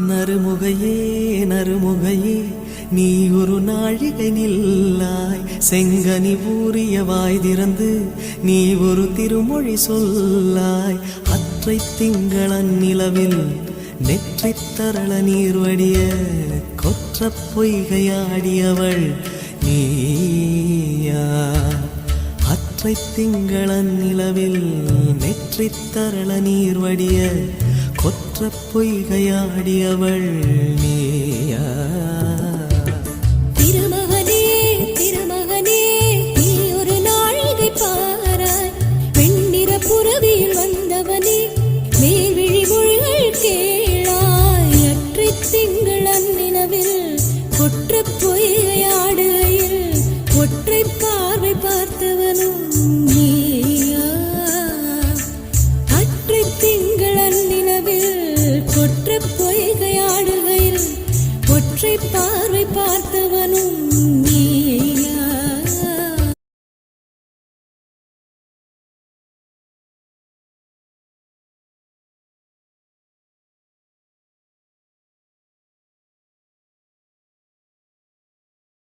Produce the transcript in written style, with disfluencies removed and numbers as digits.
நறுமுகையே நறுமுகையே நீ ஒரு நாழிகை நில்லாய், செங்கனி ஊறிய வாய் திறந்து நீ ஒரு திருமொழி சொல்லாய். அற்றை திங்களன் நிலவில் நெற்றி தரள நீர் வடிய கொற்ற பொய்கையாடியவள் நீயா. அற்றை திங்களன் நிலவில் நெற்றி தரள நீர் வடிய கொற்ற பொய்கையாடியவள் நீயா. திருமகனே திருமகனே நீ ஒரு நாழிகை பாராய், வெண்ணிற புறவியில் வந்தவனே மேல்விழி மொழிகள் கேளாய். அற்றை திங்கள் அந்நிலவில் கொற்ற